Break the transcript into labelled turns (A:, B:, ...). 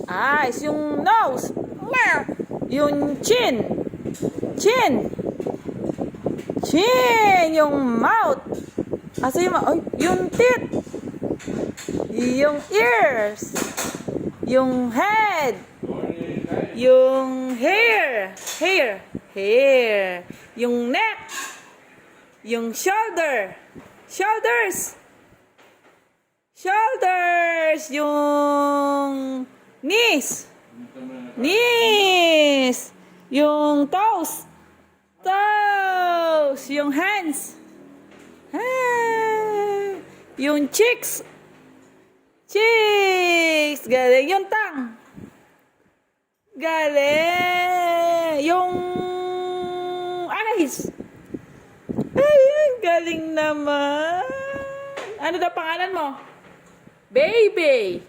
A: Eyes. Yung nose.
B: Mouth.
A: Yung chin. Chin. Chin. Yung mouth. Asa yung mouth? Yung teeth. Yung ears. Yung head. Yung hair. Hair. Hair. Yung neck. Yung shoulder. Shoulders. Shoulders. Yung knees. Knees. Yung toes. Toes. Yung hands. Ah. Yung cheeks. Cheeks. Galing yung tongue. Galing. Yung eyes. Ay, galing naman. Ano daw pangalan mo? Baby.